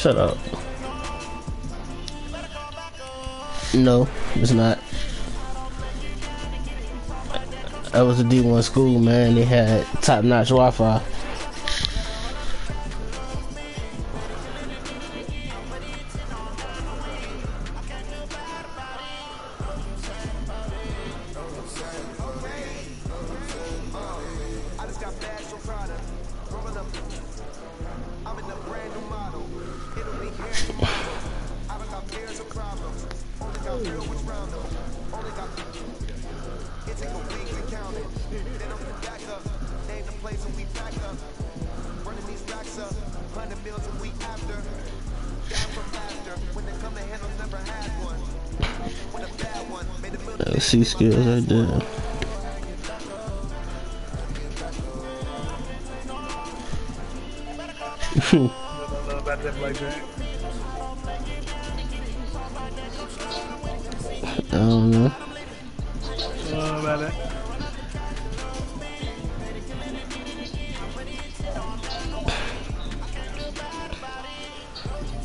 Shut up. No, it's not. That was a D1 school, man. They had top-notch Wi-Fi. C skills right there. About that blackjack. I don't know. About that.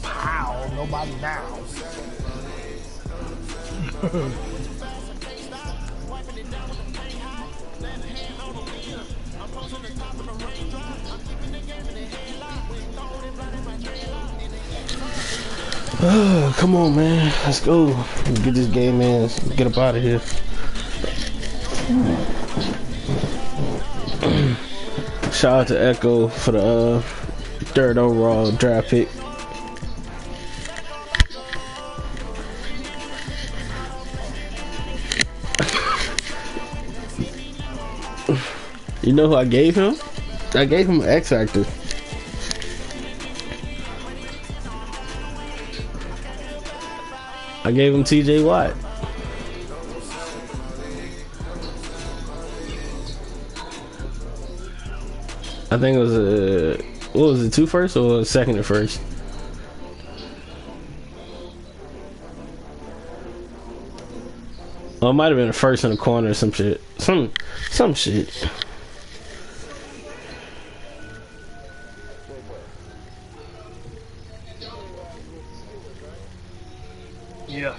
Pow, nobody now. Come on, man. Let's go. Get this game in. Get up out of here. Shout out to Echo for the third overall draft pick. You know who I gave him? I gave him an X Factor. I gave him TJ Watt. I think it was a, what was it, 2 first or second and first? Oh, it might have been a first in the corner or some shit. Some shit. Yeah.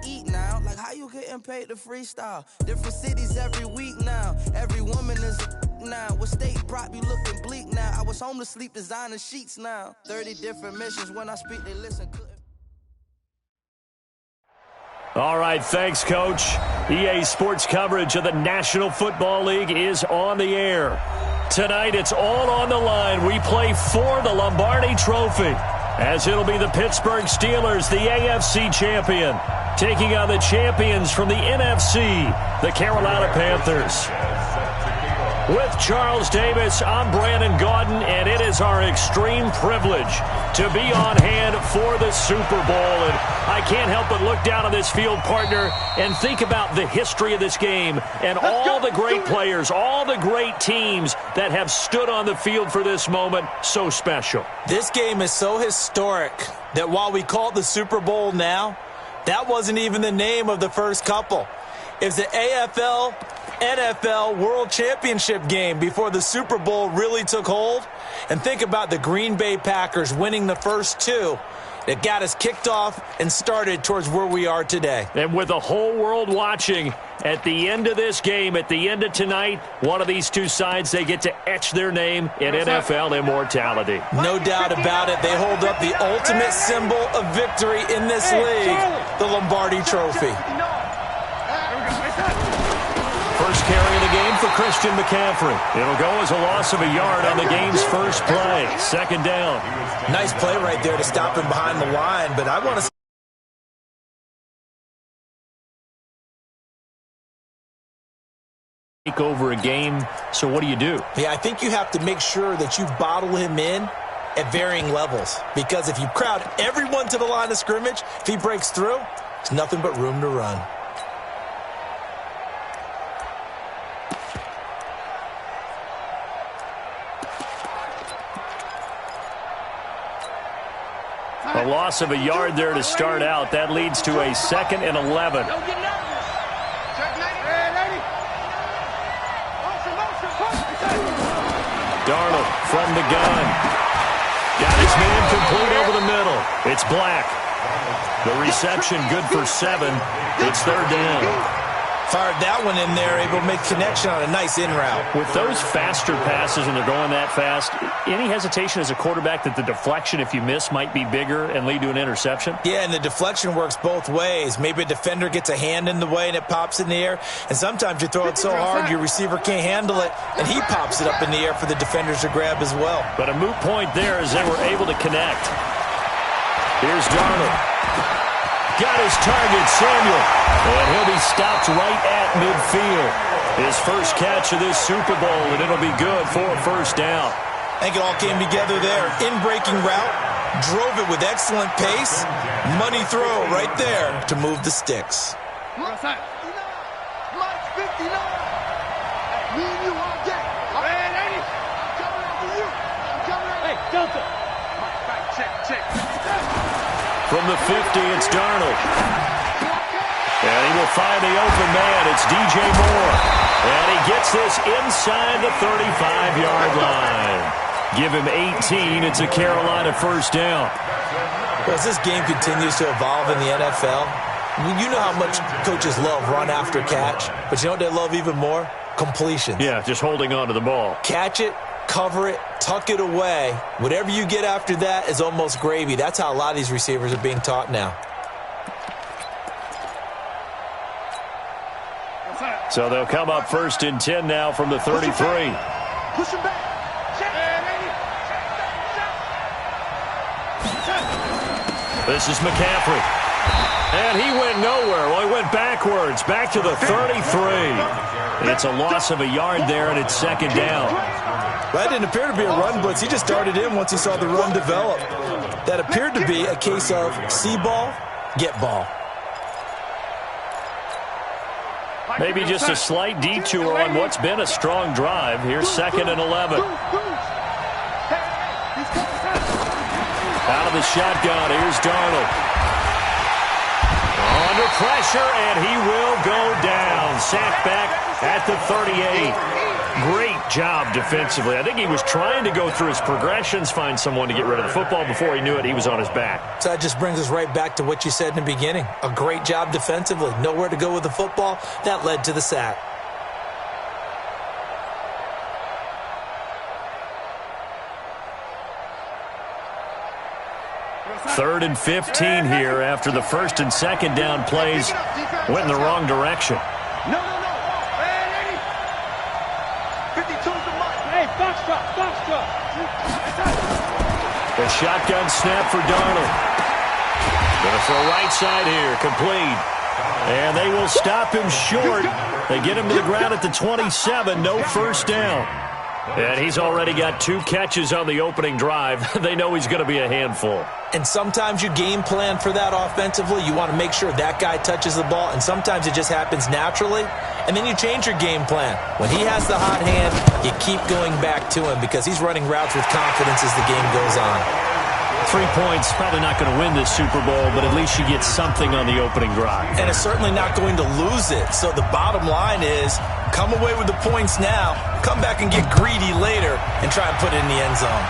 Eat now, like how you getting paid to freestyle? Different cities every week now. Every woman is a now. What state prop you looking bleak now? I was home to sleep, designer sheets now. 30 different missions when I speak, they listen. All right, thanks, Coach. EA Sports coverage of the National Football League is on the air. Tonight, it's all on the line. We play for the Lombardi Trophy, as it'll be the Pittsburgh Steelers, the AFC champion, taking on the champions from the NFC, the Carolina Panthers. With Charles Davis, I'm Brandon Gaudin, and it is our extreme privilege to be on hand for the Super Bowl. And I can't help but look down on this field, partner, and think about the history of this game and all the great players, all the great teams that have stood on the field for this moment. So special. This game is so historic that while we call it the Super Bowl now, that wasn't even the name of the first couple. It's the AFL NFL World Championship game before the Super Bowl really took hold. And think about the Green Bay Packers winning the first two that got us kicked off and started towards where we are today. And with the whole world watching, at the end of this game, at the end of tonight, one of these two sides, they get to etch their name in NFL immortality. No doubt about it. They hold up the ultimate symbol of victory in this league, the Lombardi Trophy. First carry of the game for Christian McCaffrey. It'll go as a loss of a yard on the game's first play. Second down. Nice play right there to stop him behind the line, but I want to take over a game, so what do you do? Yeah, I think you have to make sure that you bottle him in at varying levels, because if you crowd everyone to the line of scrimmage, if he breaks through, there's nothing but room to run. A loss of a yard there to start out. That leads to a 2nd and 11. Darnold from the gun. Got his man complete over the middle. It's Black. The reception good for 7. It's 3rd down. Fired that one in there, able to make connection on a nice in route. With those faster passes and they're going that fast, any hesitation as a quarterback that the deflection, if you miss, might be bigger and lead to an interception? Yeah, and the deflection works both ways. Maybe a defender gets a hand in the way and it pops in the air, and sometimes you throw it so hard your receiver can't handle it, and he pops it up in the air for the defenders to grab as well. But a moot point there as they were able to connect. Here's Darnold. Got his target, Samuel. And he'll be stopped right at midfield. His first catch of this Super Bowl, and it'll be good for a first down. I think it all came together there. In-breaking route, drove it with excellent pace. Money throw right there to move the sticks. From the 50, it's Darnold. And he will find the open man. It's DJ Moore. And he gets this inside the 35-yard line. Give him 18. It's a Carolina first down. Well, as this game continues to evolve in the NFL, you know how much coaches love run after catch. But you know what they love even more? Completions. Yeah, just holding on to the ball. Catch it, cover it, tuck it away. Whatever you get after that is almost gravy. That's how a lot of these receivers are being taught now. So they'll come up 1st and 10 now from the 33. Push him back. This is McCaffrey. And he went nowhere. Well, he went backwards, back to the 33. It's a loss of a yard there, and it's 2nd down. That didn't appear to be a run blitz. He just darted in once he saw the run develop. That appeared to be a case of see ball, get ball. Maybe just a slight detour on what's been a strong drive. Here's 2nd and 11. Out of the shotgun, here's Darnold. Under pressure, and he will go down. Sacked back at the 38. Great job defensively. I think he was trying to go through his progressions, find someone to get rid of the football. Before he knew it, he was on his back. So that just brings us right back to what you said in the beginning. A great job defensively. Nowhere to go with the football. That led to the sack. Third and 15 here after the 1st and 2nd down plays went in the wrong direction. No. Hey, 52's the mark. Hey, box drop. The shotgun snap for Darnold. Gonna throw right side here, complete. And they will stop him short. They get him to the ground at the 27, no first down. And he's already got 2 catches on the opening drive. They know he's going to be a handful. And sometimes you game plan for that offensively. You want to make sure that guy touches the ball, and sometimes it just happens naturally. And then you change your game plan. When he has the hot hand, you keep going back to him because he's running routes with confidence as the game goes on. 3 points, probably not going to win this Super Bowl, but at least you get something on the opening drive. And it's certainly not going to lose it. So the bottom line is, come away with the points now, come back and get greedy later, and try and put it in the end zone.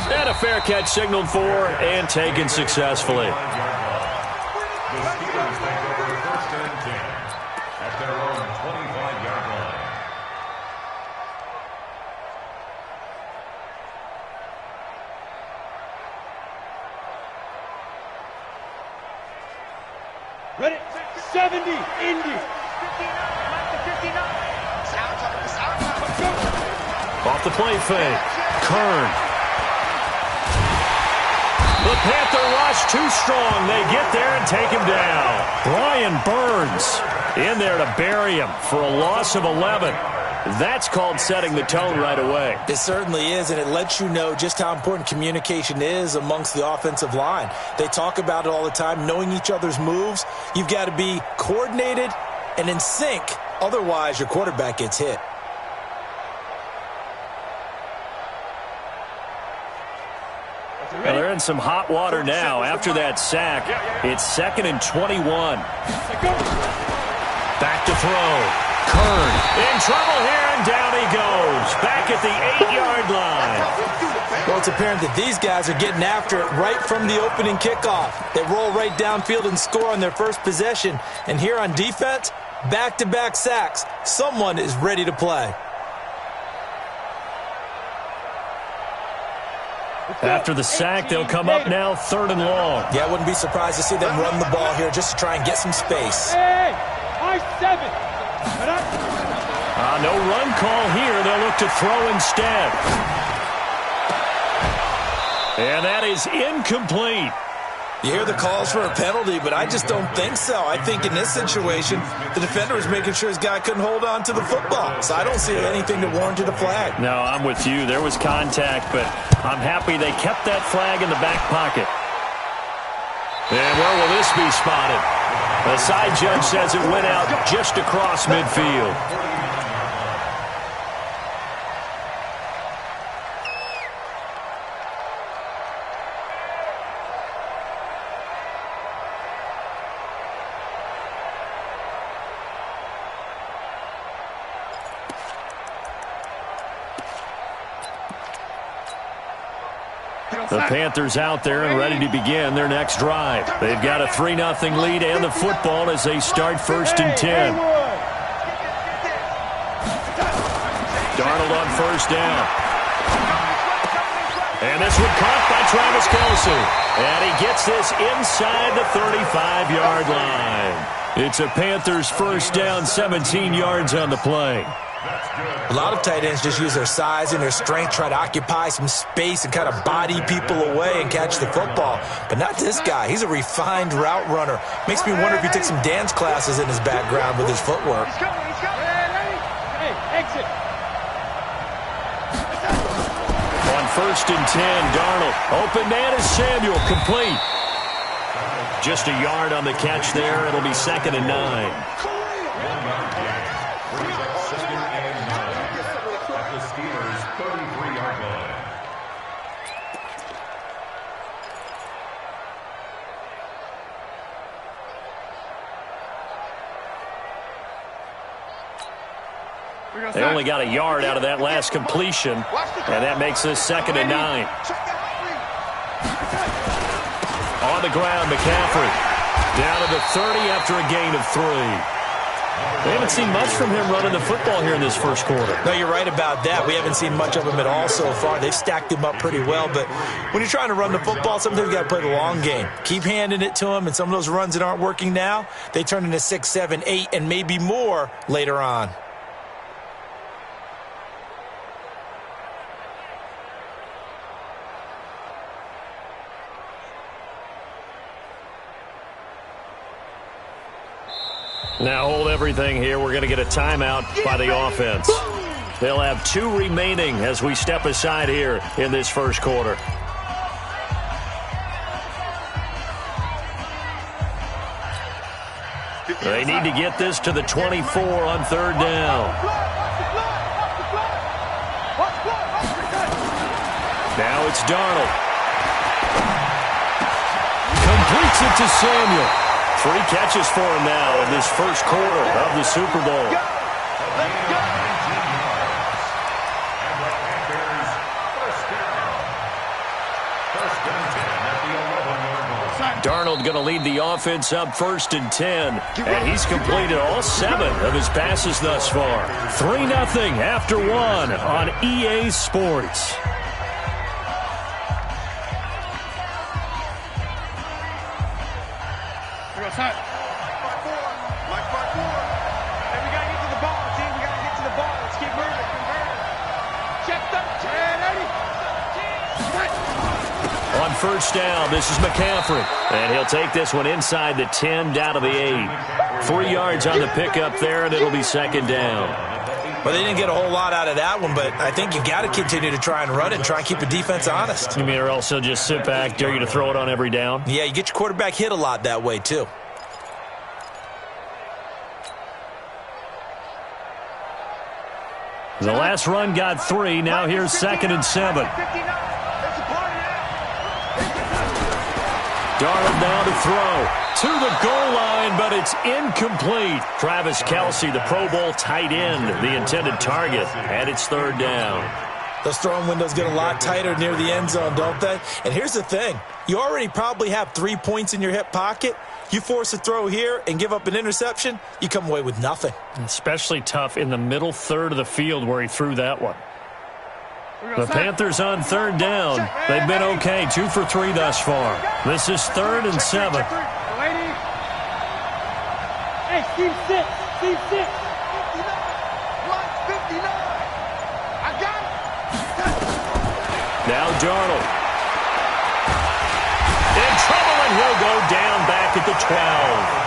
And a fair catch signaled for and taken successfully. The Steelers take over 1st and 10 at their own 25-yard line. Ready? 70, Indy. 59, Off the play fake. Kern. The Panther rush too strong. They get there and take him down. Brian Burns in there to bury him for a loss of 11. That's called setting the tone right away. It certainly is, and it lets you know just how important communication is amongst the offensive line. They talk about it all the time, knowing each other's moves. You've got to be coordinated and in sync. Otherwise, your quarterback gets hit. Well, they're in some hot water now after that sack. It's 2nd and 21. Back to throw. Kern in trouble here, and down he goes. Back at the 8-yard line. Well, it's apparent that these guys are getting after it right from the opening kickoff. They roll right downfield and score on their first possession. And here on defense, back-to-back sacks. Someone is ready to play. After the sack, they'll come up now 3rd and long. Yeah, I wouldn't be surprised to see them run the ball here just to try and get some space. Hey, I-7. No run call here. They'll look to throw instead. And that is incomplete. You hear the calls for a penalty, but I just don't think so. I think in this situation, the defender was making sure his guy couldn't hold on to the football. So I don't see anything that warranted a flag. No, I'm with you. There was contact, but I'm happy they kept that flag in the back pocket. And where will this be spotted? The side judge says it went out just across midfield. The Panthers out there and ready to begin their next drive. They've got a 3-0 lead and the football as they start 1st and 10. Darnold on 1st down. And this one caught by Travis Kelce. And he gets this inside the 35-yard line. It's a Panthers 1st down, 17 yards on the play. A lot of tight ends just use their size and their strength, try to occupy some space and kind of body people away and catch the football. But not this guy. He's a refined route runner. Makes me wonder if he took some dance classes in his background with his footwork. Hey, exit. On 1st and 10, Darnold. Open man is Samuel, complete. Just a yard on the catch there. It'll be 2nd and 9. They only got a yard out of that last completion, and that makes this 2nd and 9. On the ground, McCaffrey. Down to the 30 after a gain of 3. We haven't seen much from him running the football here in this first quarter. No, you're right about that. We haven't seen much of him at all so far. They've stacked him up pretty well, but when you're trying to run the football, sometimes you got to play the long game. Keep handing it to him, and some of those runs that aren't working now, they turn into 6, 7, 8, and maybe more later on. Now hold everything here. We're going to get a timeout by the offense. They'll have 2 remaining as we step aside here in this first quarter. They need to get this to the 24 on 3rd down. Now it's Darnold. Completes it to Samuel. 3 catches for him now in this first quarter of the Super Bowl. Let's go. 19 yards. And the Panthers' 1st down. 1 Mayfield going to lead the offense up 1st and 10. And he's completed all 7 of his passes thus far. 3-0 after 1 on EA Sports. On 1st down, this is McCaffrey. And he'll take this one inside the 10, down to the 8. 3 yards on the pickup there, and it'll be 2nd down. Well, they didn't get a whole lot out of that one, but I think you got to continue to try and run it and try and keep the defense honest. You mean, or else he'll just sit back, dare you to throw it on every down? Yeah, you get your quarterback hit a lot that way, too. The last run got 3. Now here's 2nd and 7. Darnold now to throw to the goal line, but it's incomplete. Travis Kelce, the Pro Bowl tight end, the intended target, and it's 3rd down. Those throwing windows get a lot tighter near the end zone, don't they? And here's the thing. You already probably have 3 points in your hip pocket. You force a throw here and give up an interception, you come away with nothing. Especially tough in the middle third of the field where he threw that one. The Panthers on 3rd down. They've been okay, 2 for 3 thus far. This is 3rd and 7. Hey, Steve 6. Steve 6. 59. I got it. Now Darnold. In trouble, and he'll go down back at the 12.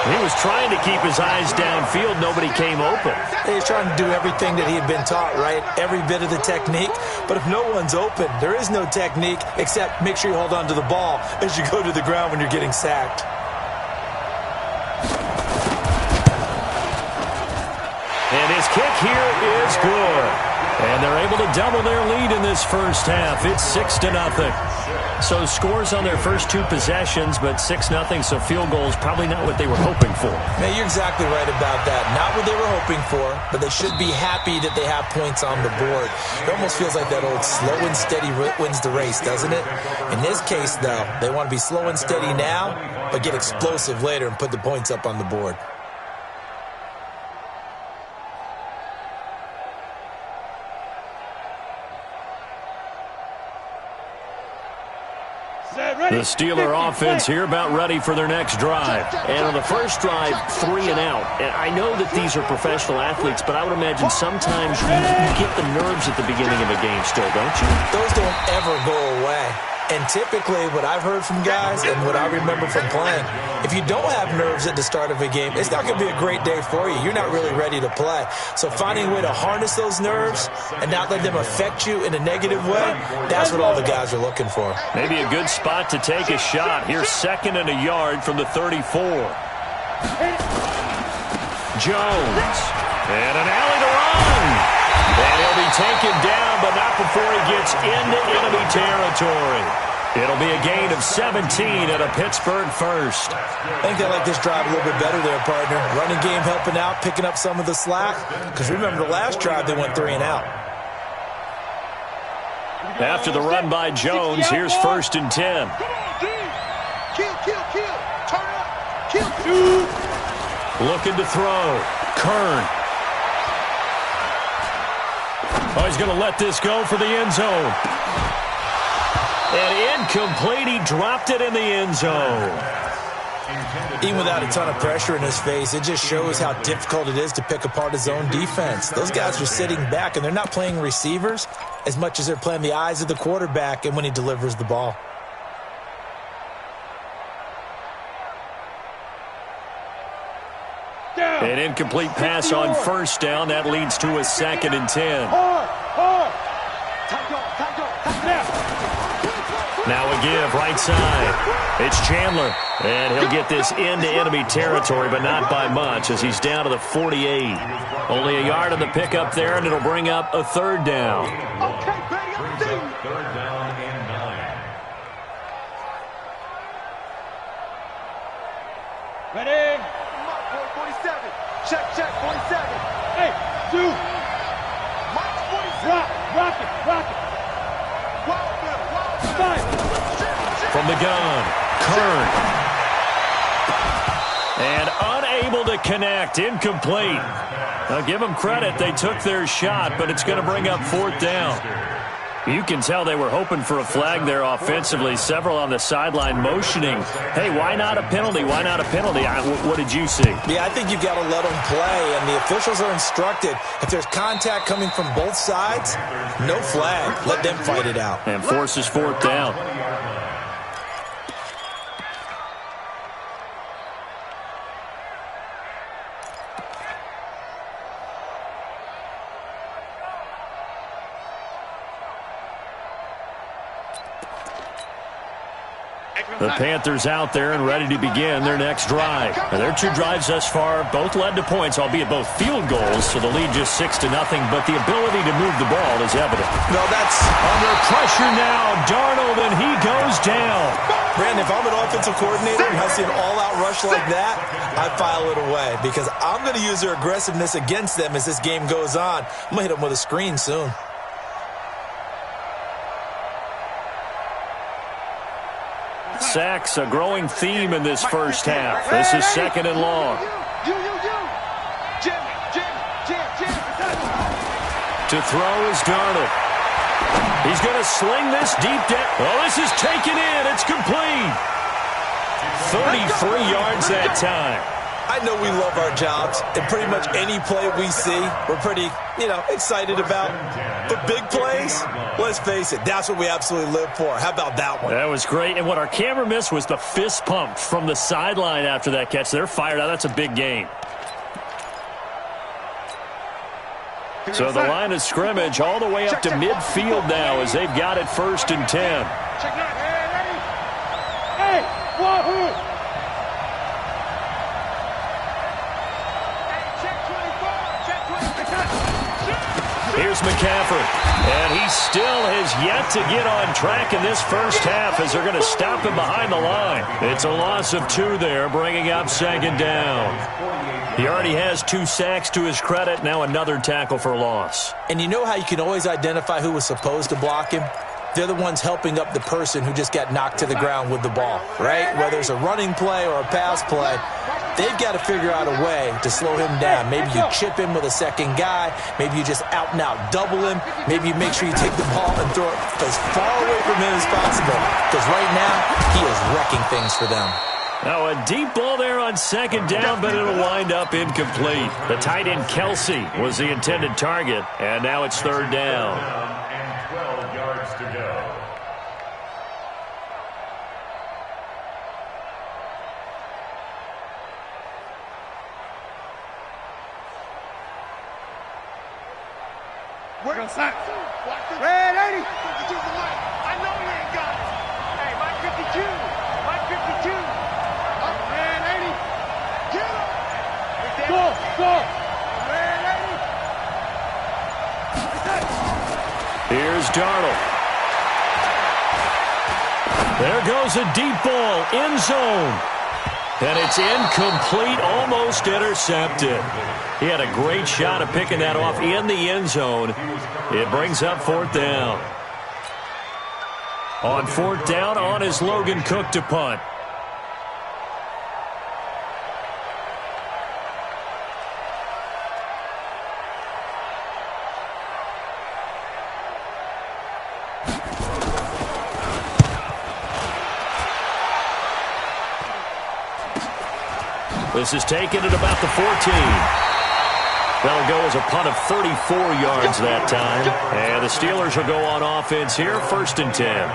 He was trying to keep his eyes downfield. Nobody came open. He's trying to do everything that he had been taught, right? Every bit of the technique. But if no one's open, there is no technique except make sure you hold on to the ball as you go to the ground when you're getting sacked. And his kick here is good. And they're able to double their lead in this first half. It's 6-0. So scores on their first 2 possessions, but 6-0, so field goals probably not what they were hoping for. Yeah, you're exactly right about that. Not what they were hoping for, but they should be happy that they have points on the board. It almost feels like that old slow and steady wins the race, doesn't it? In this case, though, they want to be slow and steady now, but get explosive later and put the points up on the board. The Steeler offense here about ready for their next drive. And on the first drive, 3 and out. And I know that these are professional athletes, but I would imagine sometimes you get the nerves at the beginning of a game still, don't you? Those don't ever go away. And typically what I've heard from guys and what I remember from playing, if you don't have nerves at the start of a game, it's not going to be a great day for you. You're not really ready to play. So finding a way to harness those nerves and not let them affect you in a negative way, that's what all the guys are looking for. Maybe a good spot to take a shot. Here's 2nd and a yard from the 34. Jones. And an alley to run. And he'll be taken down, but not before he gets into enemy territory. It'll be a gain of 17 at a Pittsburgh first. I think they like this drive a little bit better there, partner. Running game helping out, picking up some of the slack. Because remember the last drive, they went 3 and out. After the run by Jones, here's 1st and 10. Kill. Turn up. Kill. Looking to throw. Kern. Oh, he's going to let this go for the end zone. And incomplete. He dropped it in the end zone. Even without a ton of pressure in his face, it just shows how difficult it is to pick apart his own defense. Those guys are sitting back, and they're not playing receivers as much as they're playing the eyes of the quarterback and when he delivers the ball. An incomplete pass on 1st down. That leads to a 2nd and 10. Now a give, right side. It's Chandler. And he'll get this into enemy territory, but not by much as he's down to the 48. Only a yard on the pickup there, and it'll bring up a 3rd down. Third down and 9. Ready? 47. Check, 47. Hey, 2. Mike 47. Rock it. Wild Bill. 5. From the gun, Kern. And unable to connect. Incomplete. Now, give them credit. They took their shot, but it's going to bring up 4th down. You can tell they were hoping for a flag there offensively. Several on the sideline motioning, hey, why not a penalty? Why not a penalty? What did you see? Yeah, I think you've got to let them play, and the officials are instructed. If there's contact coming from both sides, no flag. Let them fight it out. And forces 4th down. The Panthers out there and ready to begin their next drive. Now, their 2 drives thus far both led to points, albeit both field goals, so the lead just 6-0, but the ability to move the ball is evident. No, that's under pressure now. Darnold, and he goes down. Brandon, if I'm an offensive coordinator and I see an all-out rush like that, I file it away because I'm going to use their aggressiveness against them as this game goes on. I'm going to hit them with a screen soon. Sacks, a growing theme in this first half. This is 2nd and long. To throw is Darnold. He's going to sling this deep down. Oh, this is taken in. It's complete. 33 yards that time. I know we love our jobs, and pretty much any play we see, we're pretty, excited about. But big plays, let's face it, that's what we absolutely live for. How about that one? That was great, and what our camera missed was the fist pump from the sideline after that catch. They're fired out. That's a big game. So the line of scrimmage all the way up to midfield now as they've got it 1st and 10. Hey, Wahoo! Here's McCaffrey, and he still has yet to get on track in this first half as they're going to stop him behind the line. It's a loss of 2 there, bringing up 2nd down. He already has 2 sacks to his credit, now another tackle for loss. And you know how you can always identify who was supposed to block him? They're the ones helping up the person who just got knocked to the ground with the ball, right? Whether it's a running play or a pass play, they've got to figure out a way to slow him down. Maybe you chip him with a second guy. Maybe you just out-and-out double him. Maybe you make sure you take the ball and throw it as far away from him as possible. Because right now, he is wrecking things for them. Now a deep ball there on 2nd down, but it'll wind up incomplete. The tight end Kelsey was the intended target, and now it's 3rd down. And 12 yards to go. We're going to sack. Red 80. I know you ain't got it. Hey, Mike 52. Mike 52. Red 80. Get him. Go. Red 80. Here's Darnold. There goes a deep ball, end zone. And it's incomplete, almost intercepted. He had a great shot of picking that off in the end zone. It brings up 4th down. On 4th down, on is Logan Cook to punt. This is taken at about the 14. That'll go as a punt of 34 yards that time. And the Steelers will go on offense here, 1st and 10.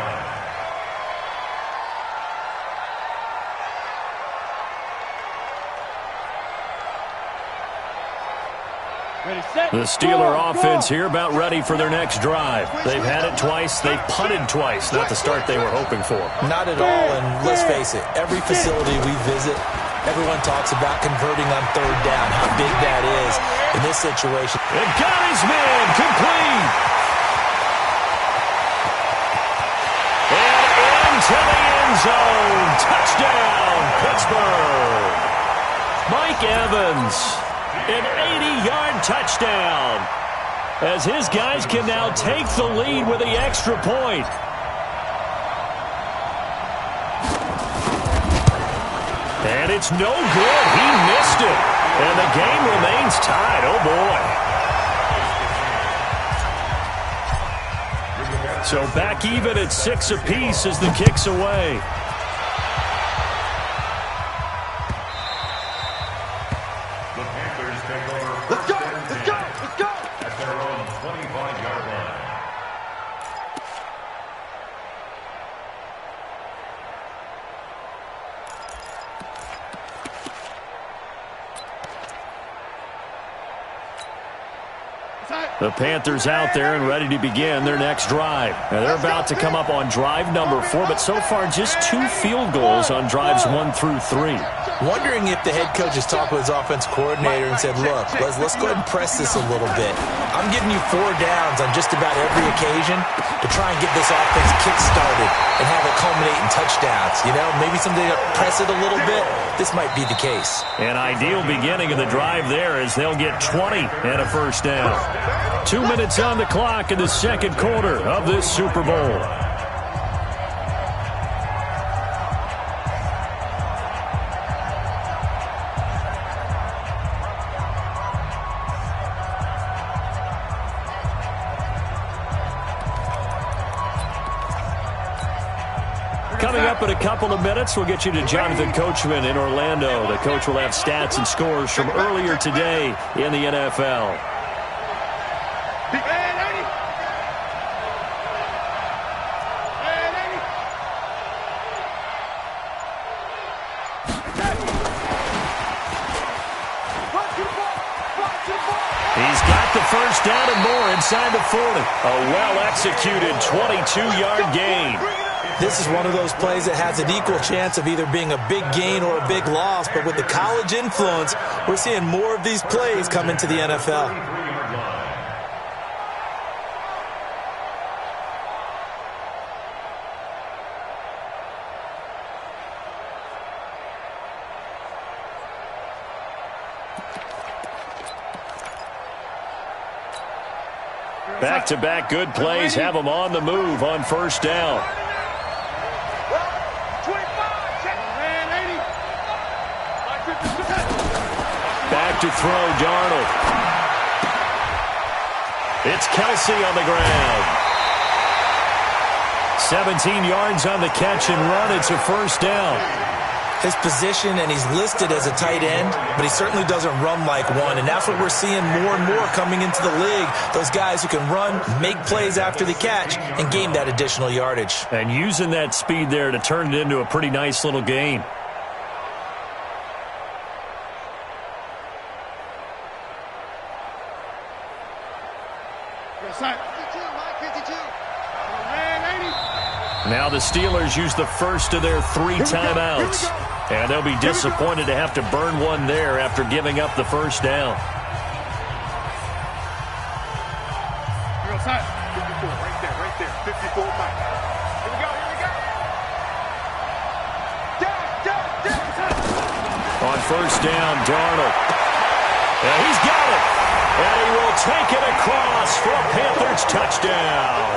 The Steeler offense here about ready for their next drive. They've had it twice. They've punted twice. Not the start they were hoping for. Not at all, and let's face it, every facility we visit, everyone talks about converting on 3rd down, how big that is in this situation. And got his man, complete. And into the end zone. Touchdown, Pittsburgh. Mike Evans. An 80-yard touchdown as his guys can now take the lead with the extra point. And And it's no good. He missed it. And the game remains tied. Oh, boy. So back even at 6 apiece as the kick's away. The Panthers take over. Let's go! Let's go! Let's go! At their own 25-yard line. The Panthers out there and ready to begin their next drive. Now they're about to come up on drive number 4, but so far just 2 field goals on drives 1 through 3. Wondering if the head coach has talked with his offense coordinator and said, look, let's go ahead and press this a little bit. I'm giving you 4 downs on just about every occasion to try and get this offense kick-started and have it culminate in touchdowns. You know, maybe someday to press it a little bit. This might be the case. An ideal beginning of the drive there as they'll get 20 and a first down. 2 minutes on the clock in the second quarter of this Super Bowl. Coming up in a couple of minutes, we'll get you to Jonathan Coachman in Orlando. The coach will have stats and scores from earlier today in the NFL. He's got the first down and more inside the 40. A well-executed 22-yard gain. This is one of those plays that has an equal chance of either being a big gain or a big loss, but with the college influence, we're seeing more of these plays come into the NFL. Back-to-back good plays have them on the move on first down. Back to throw, Darnold. It's Kelsey on the ground. 17 yards on the catch and run. It's a first down. His position, and he's listed as a tight end, but he certainly doesn't run like one, and that's what we're seeing more and more coming into the league. Those guys who can run, make plays after the catch, and gain that additional yardage. And using that speed there to turn it into a pretty nice little gain. Now the Steelers use the first of their 3 timeouts. And they'll be disappointed to have to burn one there after giving up the first down. Right there. 54 Mike. Here we go. On first down, Darnold. And he's got it. And he will take it across for a Panthers touchdown.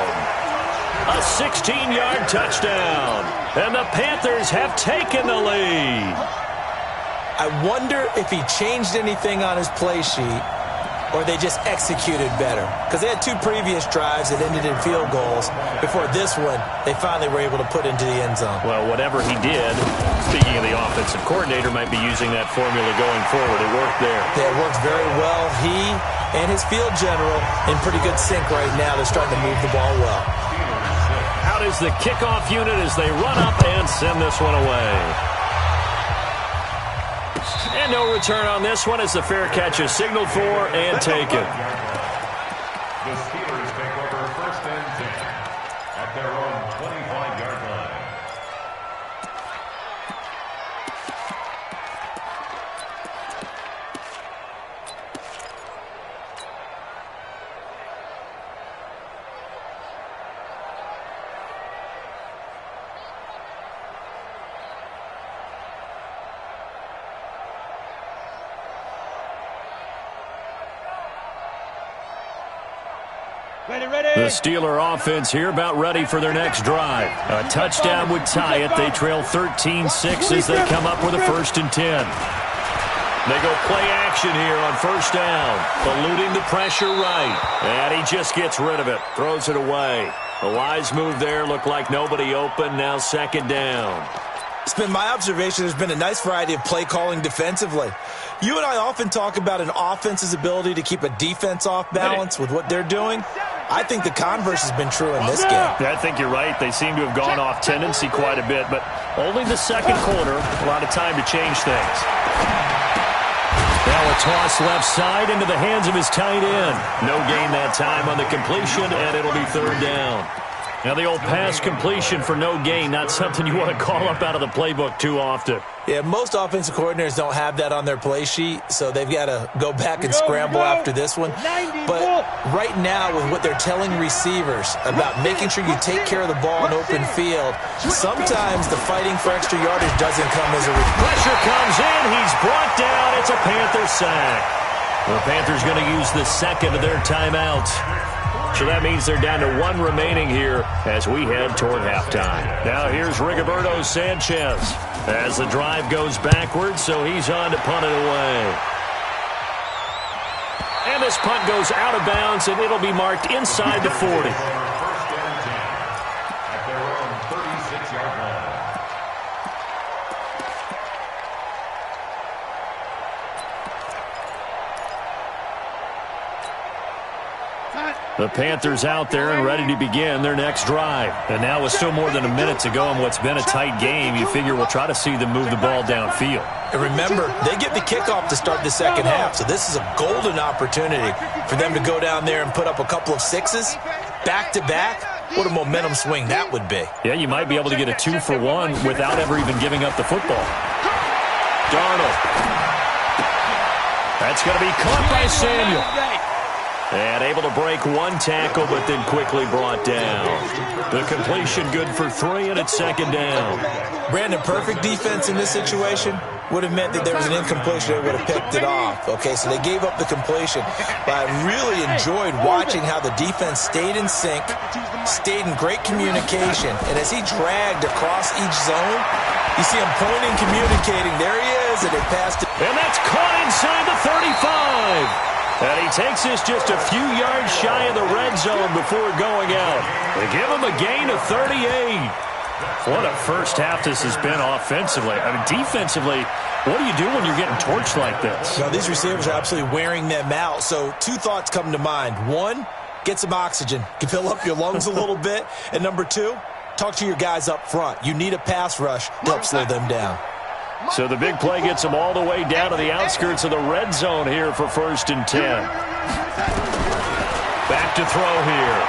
A 16-yard touchdown. And the Panthers have taken the lead. I wonder if he changed anything on his play sheet or they just executed better. Because they had 2 previous drives that ended in field goals. Before this one, they finally were able to put into the end zone. Well, whatever he did, speaking of the offensive coordinator, might be using that formula going forward. It worked there. Yeah, it worked very well. He and his field general in pretty good sync right now. They're starting to move the ball well. Out is the kickoff unit as they run up and send this one away. And no return on this one as the fair catch is signaled for and taken. The Steelers take over first and 10 at their own 25-yard line. The Steeler offense here about ready for their next drive. A touchdown would tie it. They trail 13-6 as they come up with a 1st and 10. They go play action here on 1st down. Eluding the pressure right. And he just gets rid of it. Throws it away. A wise move there. Looked like nobody open. Now 2nd down. It's been my observation there's been a nice variety of play calling defensively. You and I often talk about an offense's ability to keep a defense off balance with what they're doing. I think the converse has been true in this game. Yeah, I think you're right. They seem to have gone off tendency quite a bit, but only the 2nd quarter, a lot of time to change things. Now a toss left side into the hands of his tight end. No gain that time on the completion, and it'll be 3rd down. Now the old pass completion for no gain, not something you want to call up out of the playbook too often. Yeah, most offensive coordinators don't have that on their play sheet, so they've got to go back and scramble after this one. But right now, with what they're telling receivers about making sure you take care of the ball in open field, sometimes the fighting for extra yardage doesn't come as a result. Pressure comes in. He's brought down. It's a Panther sack. The Panthers going to use the 2nd of their timeouts. So that means they're down to 1 remaining here as we head toward halftime. Now here's Rigoberto Sanchez as the drive goes backwards, so he's on to punt it away. And this punt goes out of bounds, and it'll be marked inside the 40. First and 10 at their own 36-yard line. The Panthers out there and ready to begin their next drive. And now with still more than a minute to go in what's been a tight game, you figure we'll try to see them move the ball downfield. And remember, they get the kickoff to start the 2nd half, so this is a golden opportunity for them to go down there and put up a couple of 6s back-to-back. What a momentum swing that would be. Yeah, you might be able to get a 2-for-1 without ever even giving up the football. Darnold. That's going to be caught by Samuel. And able to break 1 tackle, but then quickly brought down. The completion good for 3, and it's 2nd down. Brandon, perfect defense in this situation would have meant that there was an incompletion that would have picked it off. Okay, so they gave up the completion. But I really enjoyed watching how the defense stayed in sync, stayed in great communication, and as he dragged across each zone, you see him pointing, communicating. There he is, and it passed it. And that's caught inside the 35. And he takes this just a few yards shy of the red zone before going out. They give him a gain of 38. What a first half this has been offensively. I mean, defensively, what do you do when you're getting torched like this? Now, these receivers are absolutely wearing them out. So 2 thoughts come to mind. 1, get some oxygen. You can fill up your lungs a little bit. And number 2, talk to your guys up front. You need a pass rush to help slow them down. So the big play gets them all the way down to the outskirts of the red zone here for 1st and 10. Back to throw here.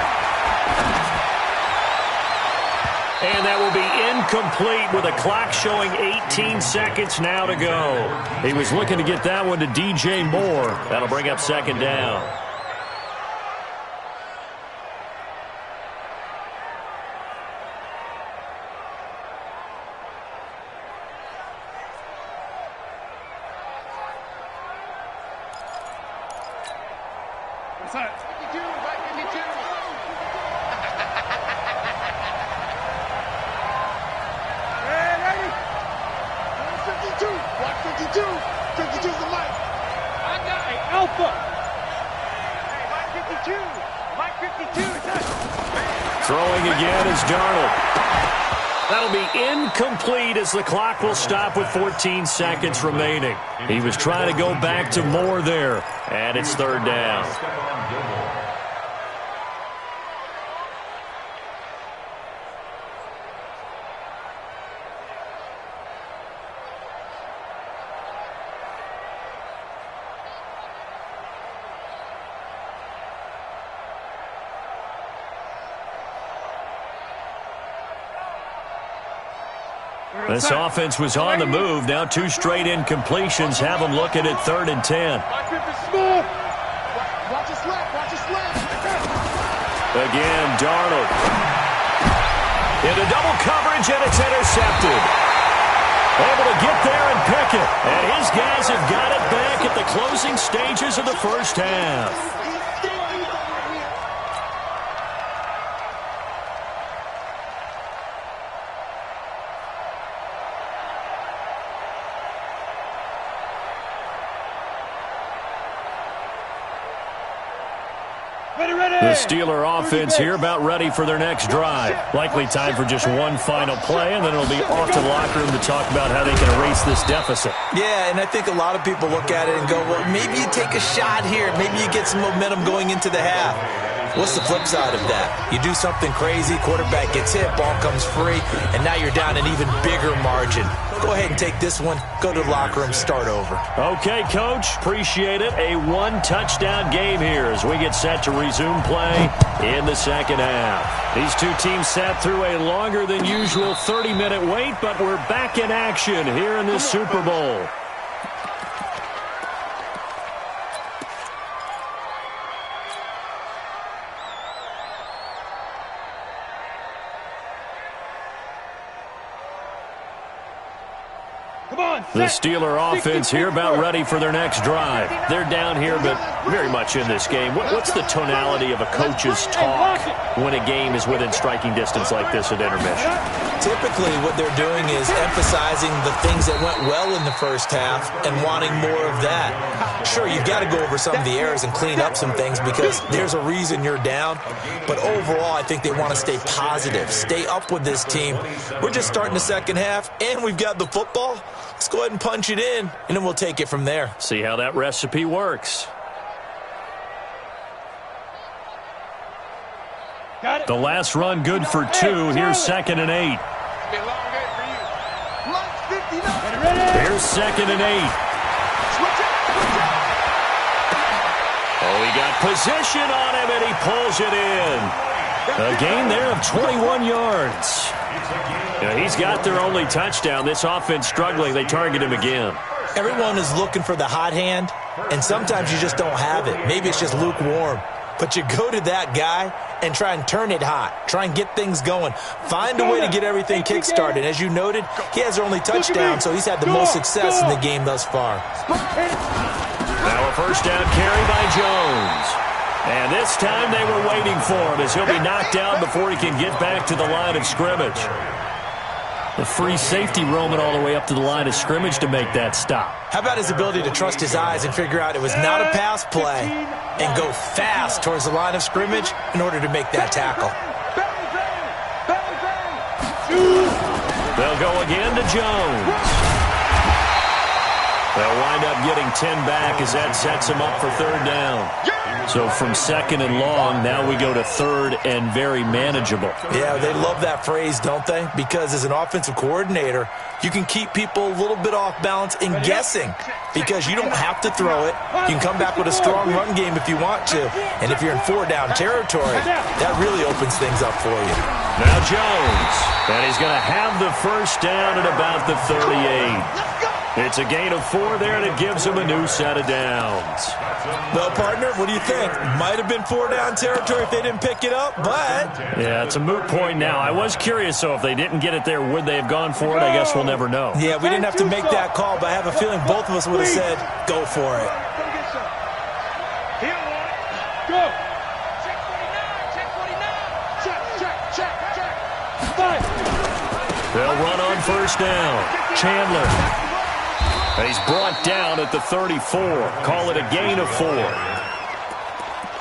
And that will be incomplete with a clock showing 18 seconds now to go. He was looking to get that one to DJ Moore. That'll bring up 2nd down. Throwing again is Darnold. That'll be incomplete as the clock will stop with 14 seconds remaining. He was trying to go back to Moore there, and it's 3rd down. This offense was on the move. Now 2 straight incompletions have them looking at 3rd and 10. Again, Darnold. Into double coverage, and it's intercepted. Able to get there and pick it. And his guys have got it back at the closing stages of the first half. The Steeler offense here about ready for their next drive. Likely time for just one final play, and then it'll be off to the locker room to talk about how they can erase this deficit. Yeah, and I think a lot of people look at it and go, well, maybe you take a shot here. Maybe you get some momentum going into the half. What's the flip side of that? You do something crazy, quarterback gets hit, ball comes free, and now you're down an even bigger margin. Go ahead and take this one, go to the locker room, start over. Okay, Coach, appreciate it. A one-touchdown game here as we get set to resume play in the second half. These two teams sat through a longer than usual 30-minute wait, but we're back in action here in the Super Bowl. The Steeler offense here about ready for their next drive. They're down here, but very much in this game. What's the tonality of a coach's talk when a game is within striking distance like this at intermission? Typically, what they're doing is emphasizing the things that went well in the first half and wanting more of that. Sure, you've got to go over some of the errors and clean up some things because there's a reason you're down. But overall, I think they want to stay positive, stay up with this team. We're just starting the second half, and we've got the football. Let's go ahead and punch it in, and then we'll take it from there. See how that recipe works. The last run good for 2. Here's 2nd and 8. Here's 2nd and 8. Oh, he got position on him, and he pulls it in. A gain there of 21 yards. Yeah, he's got their only touchdown. This offense struggling. They target him again. Everyone is looking for the hot hand, and sometimes you just don't have it. Maybe it's just lukewarm. But you go to that guy and try and turn it hot. Try and get things going. Find a way to get everything kick-started. As you noted, he has their only touchdown, so he's had the most success in the game thus far. Now a first down carry by Jones. And this time they were waiting for him as he'll be knocked out before he can get back to the line of scrimmage. The free safety roaming all the way up to the line of scrimmage to make that stop. How about his ability to trust his eyes and figure out it was not a pass play and go fast towards the line of scrimmage in order to make that tackle. They'll go again to Jones. They'll wind up getting 10 back as that sets him up for 3rd down. So from 2nd and long, now we go to 3rd and very manageable. Yeah, they love that phrase, don't they? Because as an offensive coordinator, you can keep people a little bit off balance and guessing because you don't have to throw it. You can come back with a strong run game if you want to. And if you're in 4-down territory, that really opens things up for you. Now Jones, and he's going to have the first down at about the 38. It's a gain of 4 there, and it gives him a new set of downs. Well, partner, what do you think? Might have been 4-down territory if they didn't pick it up, but... Yeah, it's a moot point now. I was curious, so if they didn't get it there, would they have gone for it? I guess we'll never know. Yeah, we didn't have to make that call, but I have a feeling both of us would have said, go for it. Go! They'll run on first down. Chandler. And he's brought down at the 34. Call it a gain of 4.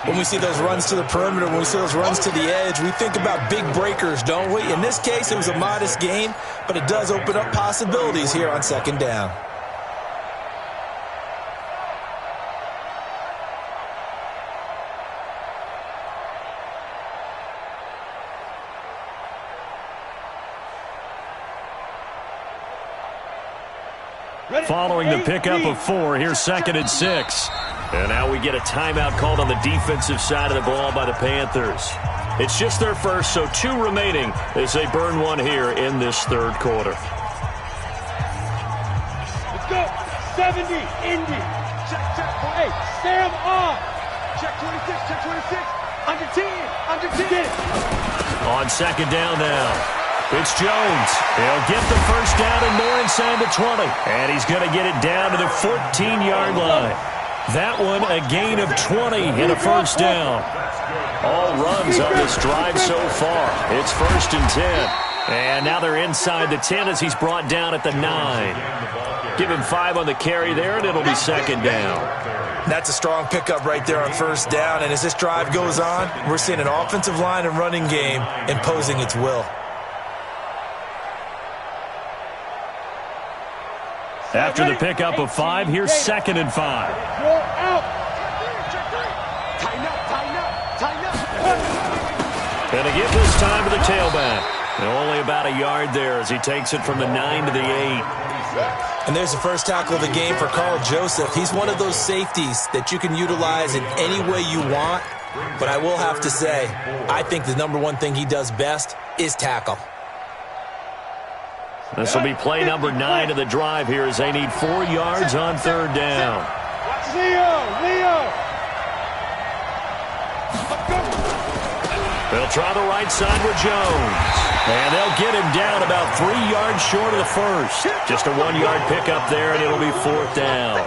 When we see those runs to the perimeter, when we see those runs to the edge, we think about big breakers, don't we? In this case, it was a modest gain, but it does open up possibilities here on 2nd down. Following the pickup of 4, here's 2nd and 6. And now we get a timeout called on the defensive side of the ball by the Panthers. It's just their first, so 2 remaining as they burn 1 here in this 3rd quarter. Let's go. 70, Indy. Check, check. Hey, stay him on. Check 26, check 26. Under 10, under 10. On 2nd down now. It's Jones. He'll get the first down and more inside the 20. And he's going to get it down to the 14-yard line. That one a gain of 20 and a first down. All runs on this drive so far. It's 1st and 10. And now they're inside the 10 as he's brought down at the 9. Give him 5 on the carry there, and it'll be second down. That's a strong pickup right there on first down, and as this drive goes on, we're seeing an offensive line and running game imposing its will. After the pickup of 5, here's 2nd and 5. And a give this time to the tailback. And only about a yard there as he takes it from the 9 to the 8. And there's the first tackle of the game for Carl Joseph. He's one of those safeties that you can utilize in any way you want. But I will have to say, I think the number one thing he does best is tackle. This will be play number 9 of the drive here as they need 4 yards on third down. Leo! They'll try the right side with Jones. And they'll get him down about 3 yards short of the first. Just a 1-yard pickup there, and it'll be 4th down.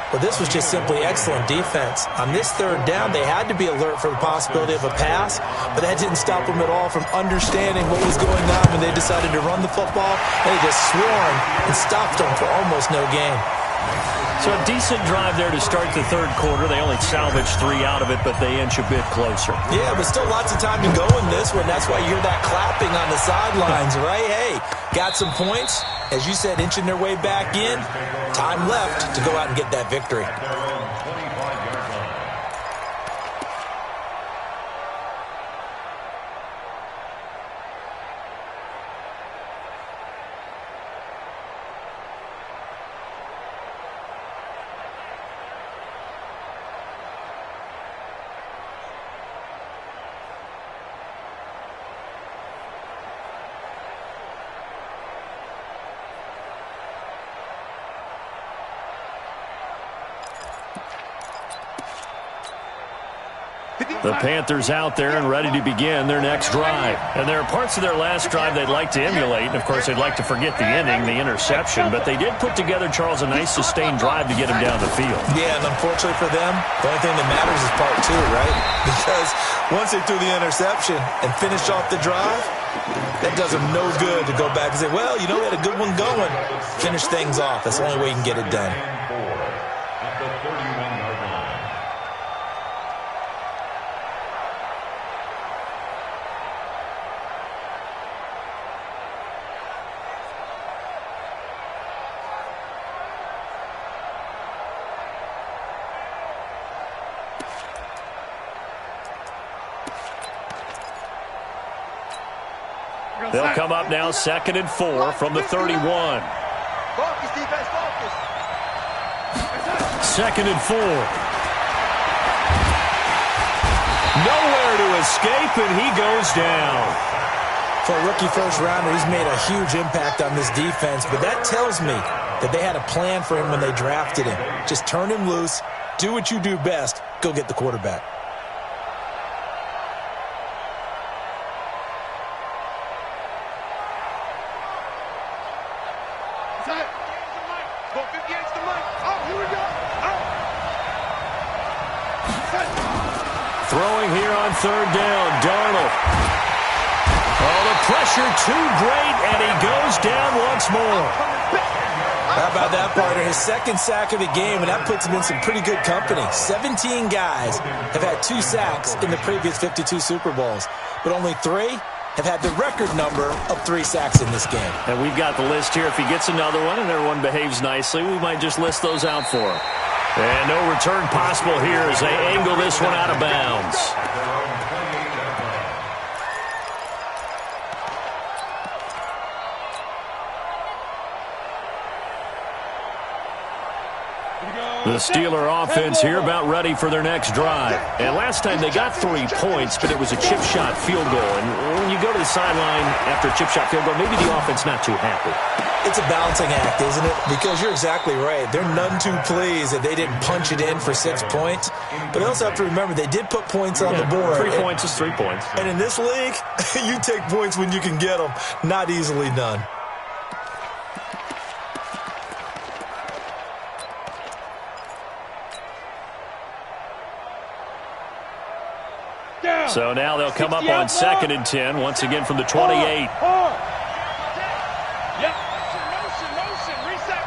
Well, this was just simply excellent defense. On this third down, they had to be alert for the possibility of a pass, but that didn't stop them at all from understanding what was going on when they decided to run the football. They just swarmed and stopped them for almost no gain. So a decent drive there to start the third quarter. They only salvaged 3 out of it, but they inch a bit closer. Yeah, but still lots of time to go in this one. That's why you hear that clapping on the sidelines, right? Hey, got some points. As you said, inching their way back in. Time left to go out and get that victory. The Panthers out there and ready to begin their next drive. And there are parts of their last drive they'd like to emulate. And, of course, they'd like to forget the inning, the interception. But they did put together, Charles, a nice sustained drive to get him down the field. Yeah, and unfortunately for them, the only thing that matters is part 2, right? Because once they threw the interception and finished off the drive, that does them no good to go back and say, well, you know, we had a good one going. Finish things off. That's the only way you can get it done. At the 31-yard line. They'll come up now 2nd and 4 from the 31. Focus, defense, focus. 2nd and 4. Nowhere to escape, and he goes down. For a rookie first-rounder, he's made a huge impact on this defense, but that tells me that they had a plan for him when they drafted him. Just turn him loose, do what you do best, go get the quarterback. Throwing here on third down, Darnold. Oh, the pressure too great, and he goes down once more. How about that, partner? His 2nd sack of the game, and that puts him in some pretty good company. 17 guys have had 2 sacks in the previous 52 Super Bowls, but only 3 have had the record number of 3 sacks in this game. And we've got the list here. If he gets another one and everyone behaves nicely, we might just list those out for him. And no return possible here as they angle this one out of bounds. The Steeler offense here about ready for their next drive. And last time they got 3 points, but it was a chip shot field goal. And when you go to the sideline after a chip shot field goal, maybe the offense not too happy. It's a balancing act, isn't it? Because you're exactly right. They're none too pleased that they didn't punch it in for 6 points. But they also have to remember they did put points on the board. 3 points is 3 points. And in this league, you take points when you can get them. Not easily done. So now they'll come up on 2nd and 10, once again from the 28. Yep. Motion, reset.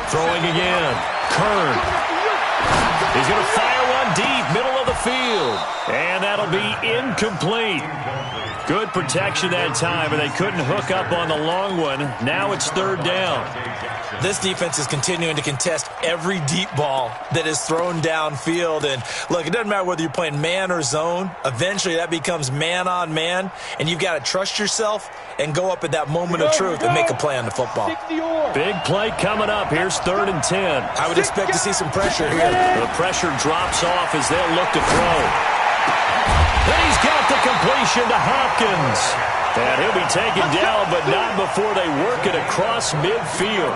Throwing again. Kern. He's going to fire one deep, middle of the field. And that'll be incomplete. Good protection that time, and they couldn't hook up on the long one. Now it's third down. This defense is continuing to contest every deep ball that is thrown downfield. And, look, it doesn't matter whether you're playing man or zone. Eventually that becomes man-on-man, and you've got to trust yourself and go up at that moment of truth and make a play on the football. Big play coming up. Here's 3rd and 10. I would expect to see some pressure here. The pressure drops off as they'll look to throw. And he's got the completion to Hopkins. And he'll be taken down, but not before they work it across midfield.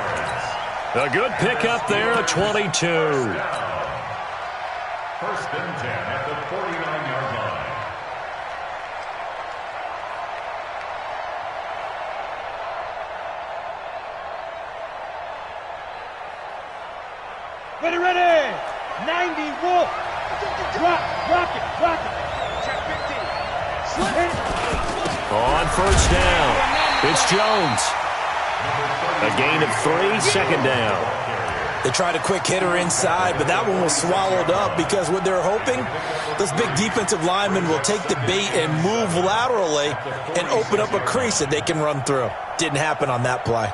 A good pickup there, 22. 1st and 10 at the 49-yard line. Ready. 90 Wolf. Rock it. Check 15. On 1st down, it's Jones. A gain of 3, 2nd down. They tried a quick hitter inside, but that one was swallowed up because what they're hoping, those big defensive linemen will take the bait and move laterally and open up a crease that they can run through. Didn't happen on that play.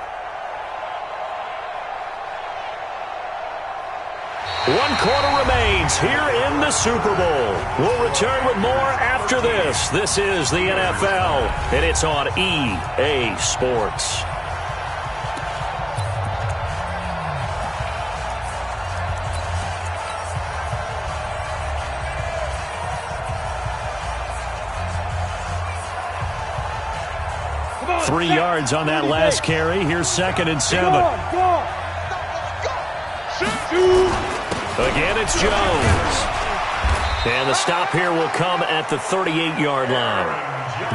1 quarter remains here in the Super Bowl. We'll return with more after this. This is the NFL, and it's on EA Sports. Come on, 3 yards on that last carry. Here's 2nd and 7. Again, it's Jones. And the stop here will come at the 38-yard line.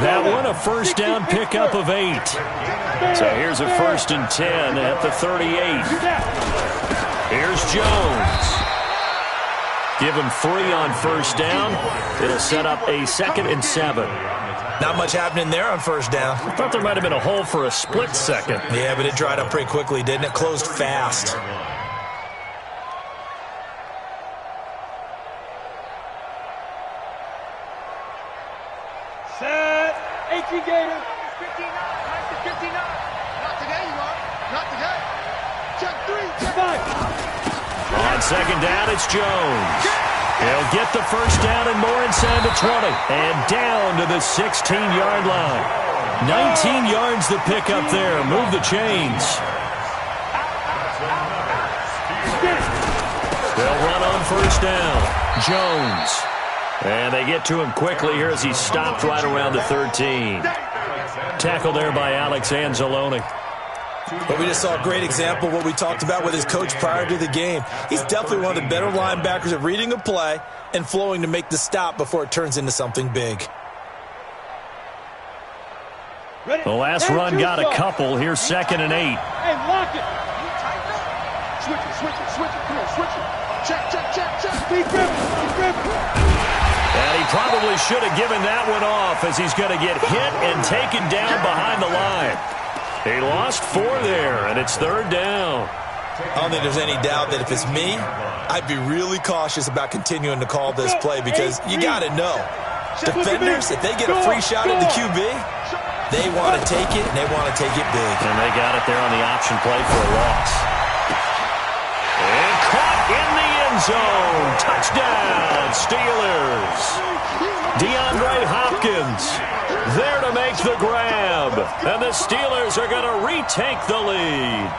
That one, a 1st down pickup of 8. So here's a 1st and 10 at the 38. Here's Jones. Give him 3 on 1st down. It'll set up a 2nd and 7. Not much happening there on 1st down. I thought there might have been a hole for a split second. Yeah, but it dried up pretty quickly, didn't it? Closed fast. Set. 18 Gator. 59. Nice to 59. Not today, you are. Not today. Check 3. Check 5. On 2nd down, it's Jones. He'll get the 1st down and more inside the 20. And down to the 16-yard line. 19 yards to pick up there. Move the chains. They'll run on 1st down. Jones. And they get to him quickly here as he stopped right around the 13. Tackle there by Alex Anzalone. But we just saw a great example of what we talked about with his coach prior to the game. He's definitely one of the better linebackers at reading a play and flowing to make the stop before it turns into something big. The last run got a couple. Here's 2nd and 8. Hey, lock it. Switch it. Come on, switch it. Check. Keep gripping. And he probably should have given that one off as he's going to get hit and taken down behind the line. He lost 4 there, and it's 3rd down. I don't think there's any doubt that if it's me, I'd be really cautious about continuing to call this play because you got to know, defenders, if they get a free shot at the QB, they want to take it, and they want to take it big. And they got it there on the option play for a loss. And caught in the end zone. Touchdown, Steelers. DeAndre Hopkins there to make the grab. And the Steelers are going to retake the lead.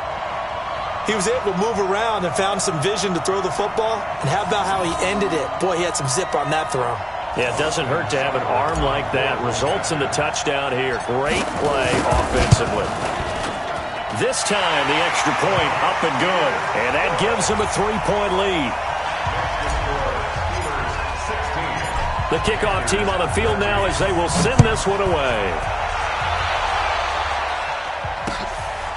He was able to move around and found some vision to throw the football. And how about how he ended it? Boy, he had some zip on that throw. Yeah, it doesn't hurt to have an arm like that. Results in the touchdown here. Great play offensively. This time, the extra point up and good. And that gives him a 3-point lead. The kickoff team on the field now as they will send this one away.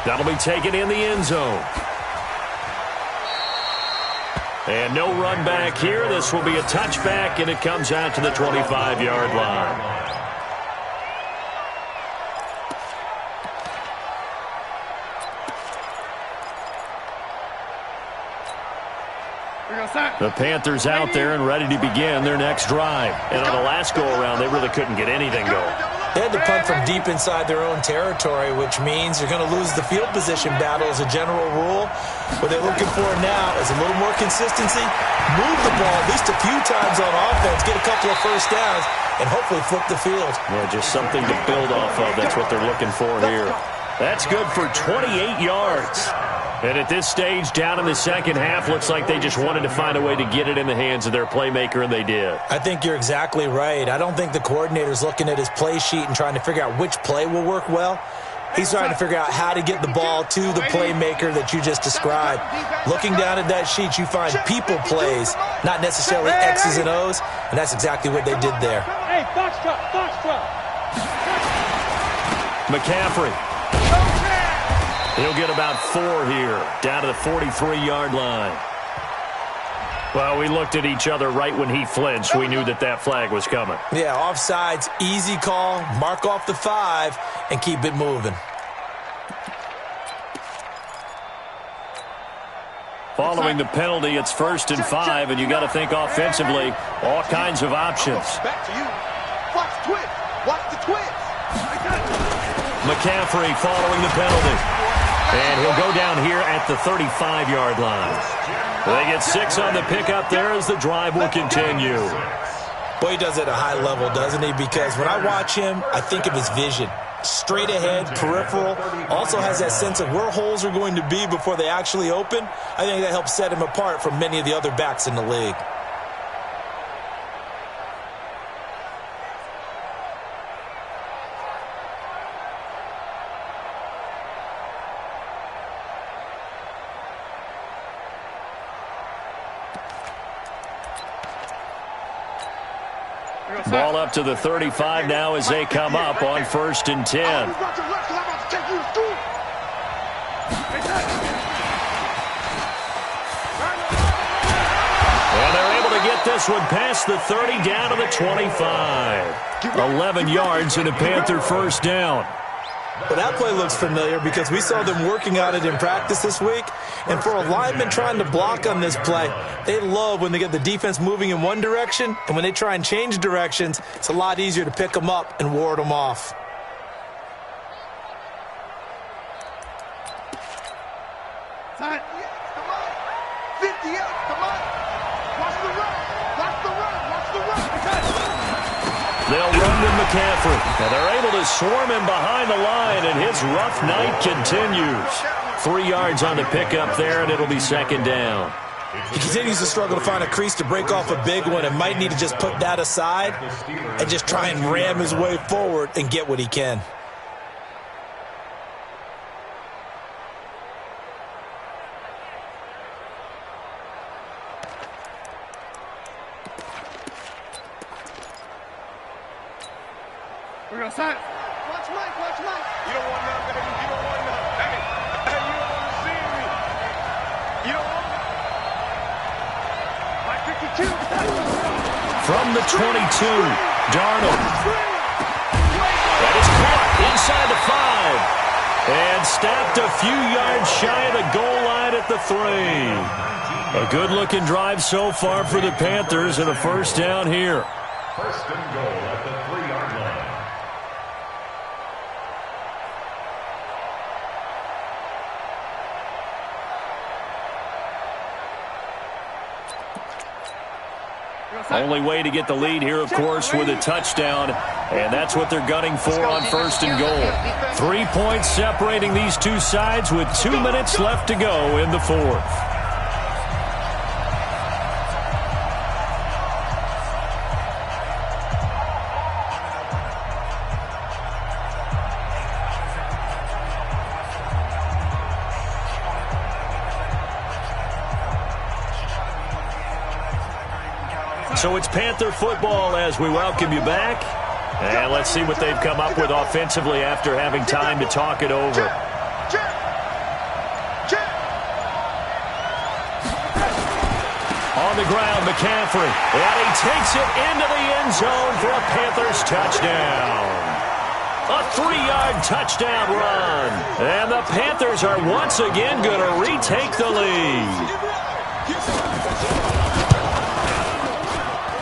That'll be taken in the end zone. And no run back here. This will be a touchback, and it comes out to the 25-yard line. The Panthers out there and ready to begin their next drive. And on the last go-around, they really couldn't get anything going. They had to punt from deep inside their own territory, which means you're going to lose the field position battle as a general rule. What they're looking for now is a little more consistency, move the ball at least a few times on offense, get a couple of first downs, and hopefully flip the field. Yeah, just something to build off of. That's what they're looking for here. That's good for 28 yards. And at this stage, down in the second half, looks like they just wanted to find a way to get it in the hands of their playmaker, and they did. I think you're exactly right. I don't think the coordinator's looking at his play sheet and trying to figure out which play will work well. He's trying to figure out how to get the ball to the playmaker that you just described. Looking down at that sheet, you find people plays, not necessarily X's and O's, and that's exactly what they did there. Hey, foxtrot, foxtrot. McCaffrey. He'll get about 4 here, down to the 43-yard line. Well, we looked at each other right when he flinched. We knew that that flag was coming. Yeah, offsides, easy call, mark off the 5, and keep it moving. Following the penalty, it's 1st and 5, and you got to think offensively, all kinds of options. Back to you. Watch twist. Watch the twist. McCaffrey following the penalty. And he'll go down here at the 35-yard line. They get 6 on the pickup there as the drive will continue. Boy, he does it at a high level, doesn't he? Because when I watch him, I think of his vision. Straight ahead, peripheral, also has that sense of where holes are going to be before they actually open. I think that helps set him apart from many of the other backs in the league. Ball up to the 35 now as they come up on 1st and 10. And they're able to get this one past the 30 down to the 25. 11 yards and a Panther first down. Well, that play looks familiar because we saw them working on it in practice this week. And for a lineman trying to block on this play, they love when they get the defense moving in one direction. And when they try and change directions, it's a lot easier to pick them up and ward them off. Time. Come on. 50 up. Come on. Watch the run. Watch the run. Watch the run. They'll run with McCaffrey. And they're able to swarm him behind the line, and his rough night continues. 3 yards on the pickup there, and it'll be 2nd down. He continues to struggle to find a crease to break off a big one and might need to just put that aside and just try and ram his way forward and get what he can. We're going to sign. Watch Mike. Watch Mike. You don't want none, baby. You don't want none. Hey, you don't want to see me. You don't want none. Mike 52. From the 22, Darnold. That is caught inside the 5. And stopped a few yards shy of the goal line at the 3. A good-looking drive so far for the Panthers and a first down here. 1st and goal at the 3-yard line. Only way to get the lead here, of course, with a touchdown. And that's what they're gunning for on 1st and goal. 3 points separating these two sides with 2 minutes left to go in the 4th. So it's Panther football as we welcome you back. And let's see what they've come up with offensively after having time to talk it over. On the ground, McCaffrey. And he takes it into the end zone for a Panthers touchdown. A 3-yard touchdown run. And the Panthers are once again going to retake the lead.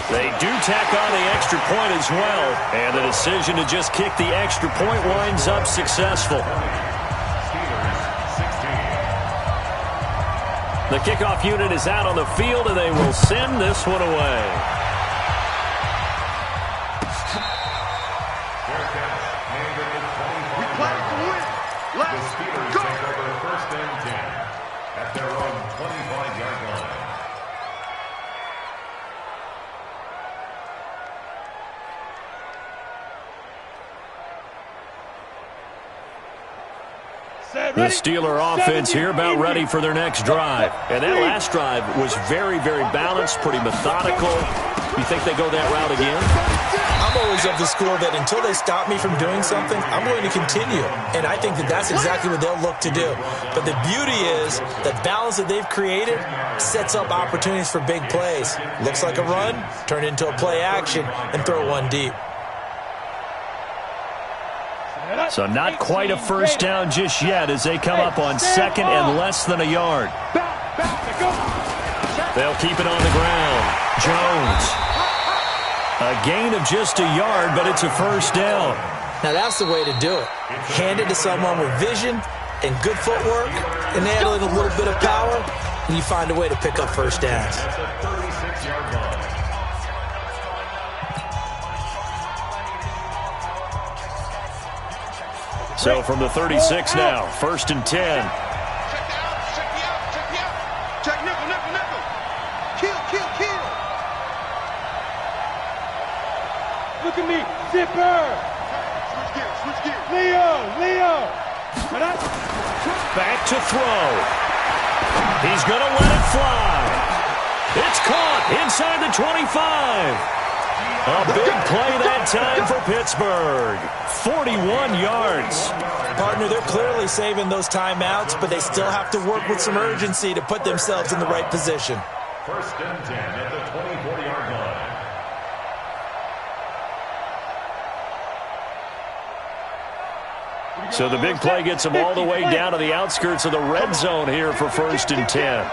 They do tack on the extra point as well, and the decision to just kick the extra point winds up successful. The kickoff unit is out on the field, and they will send this one away. We play to win. Let's go. Take over first and 10 at their own 25-yard line. The Steeler offense here about ready for their next drive. And that last drive was very, very balanced, pretty methodical. You think they go that route again? I'm always of the school that until they stop me from doing something, I'm going to continue. And I think that that's exactly what they'll look to do. But the beauty is the balance that they've created sets up opportunities for big plays. Looks like a run, turn it into a play action, and throw one deep. So not quite a first down just yet as they come up on second and less than a yard. They'll keep it on the ground. Jones. A gain of just a yard, but it's a first down. Now that's the way to do it. Hand it to someone with vision and good footwork, and add a little bit of power, and you find a way to pick up first downs. That's a 36-yard line. So from the 36 now, first and 10. Check the out, check the out, check the out. Check nickel, nickel, nickel. Kill, kill, kill. Look at me, zipper. Switch gears, Leo. Back to throw. He's going to let it fly. It's caught inside the 25. A big play that time for Pittsburgh. 41 yards. Partner, they're clearly saving those timeouts, but they still have to work with some urgency to put themselves in the right position. First and 10 at the 24-yard line. So the big play gets them all the way down to the outskirts of the red zone here for first and 10.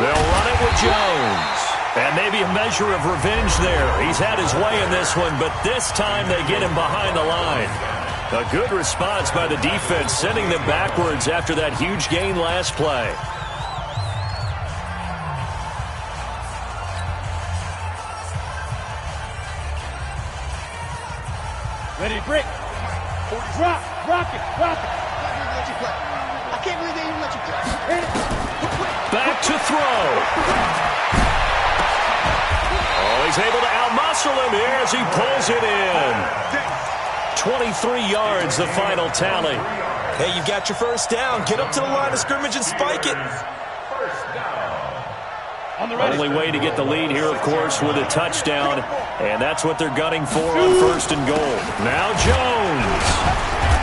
They'll run it with Jones. And maybe a measure of revenge there. He's had his way in this one, but this time they get him behind the line. A good response by the defense, sending them backwards after that huge gain last play. Ready, brick. Rock it. I can't believe they even let you play. Back to throw. Oh, he's able to outmuscle him here as he pulls it in. 23 yards, the final tally. Hey, you got your first down. Get up to the line of scrimmage and spike it. Only way to get the lead here, of course, with a touchdown. And that's what they're gunning for on first and goal. Now Jones.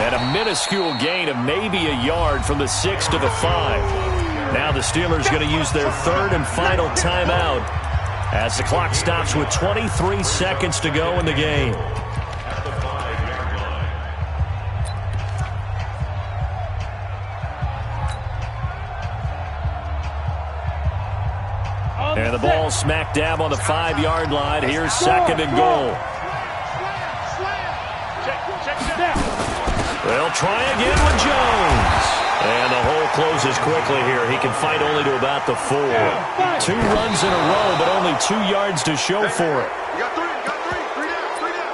And a minuscule gain of maybe a yard from the 6 to the 5. Now the Steelers going to use their third and final timeout as the clock stops with 23 seconds to go in the game. And the ball smack dab on the 5-yard line. Here's second and goal. They'll try again with Jones. And the hole closes quickly here. He can fight only to about the 4. 2 runs in a row, but only 2 yards to show for it. You got 3 down, 3 down.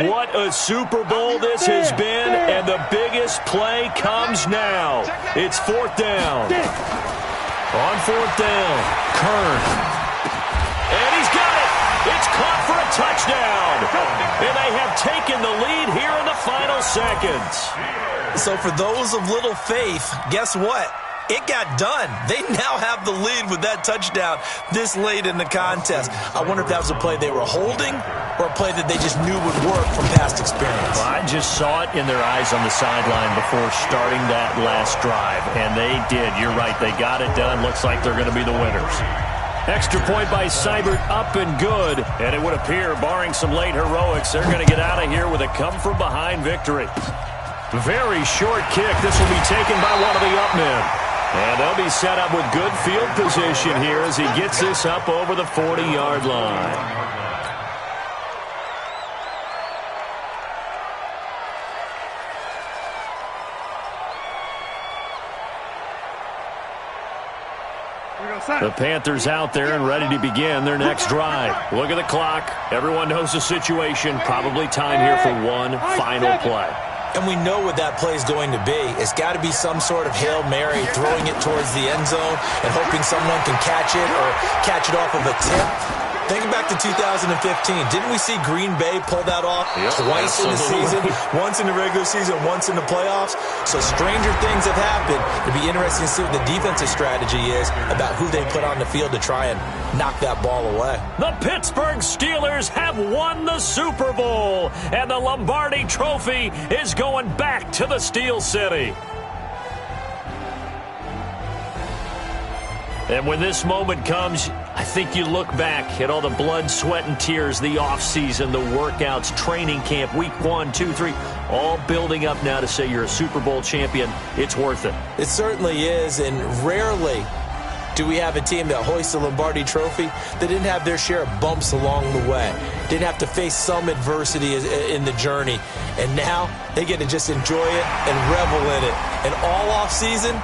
What a Super Bowl this has been, and the biggest play comes now. It's 4th down. On 4th down, Kern. And he's got it. It's caught for a touchdown. And they have taken the lead here in the final seconds. So for those of little faith, guess what? It got done. They now have the lead with that touchdown this late in the contest. I wonder if that was a play they were holding or a play that they just knew would work from past experience? Well, I just saw it in their eyes on the sideline before starting that last drive, and they did. You're right. They got it done. Looks like they're going to be the winners. Extra point by Seibert, up and good. And it would appear, barring some late heroics, they're going to get out of here with a come-from-behind victory. Very short kick. This will be taken by one of the up men. And they'll be set up with good field position here as he gets this up over the 40-yard line. The Panthers out there and ready to begin their next drive. Look at the clock. Everyone knows the situation. Probably time here for one final play. And we know what that play is going to be. It's got to be some sort of Hail Mary, throwing it towards the end zone and hoping someone can catch it or catch it off of a tip. Thinking back to 2015, didn't we see Green Bay pull that off twice in the season? Once in the regular season, once in the playoffs. So stranger things have happened. It'd be interesting to see what the defensive strategy is about who they put on the field to try and knock that ball away. The Pittsburgh Steelers have won the Super Bowl, and the Lombardi Trophy is going back to the Steel City. And when this moment comes, I think you look back at all the blood, sweat, and tears, the offseason, the workouts, training camp, week 1, 2, 3, all building up now to say you're a Super Bowl champion. It's worth it. It certainly is, and rarely do we have a team that hoists the Lombardi Trophy that didn't have their share of bumps along the way, didn't have to face some adversity in the journey, and now they get to just enjoy it and revel in it. And all offseason,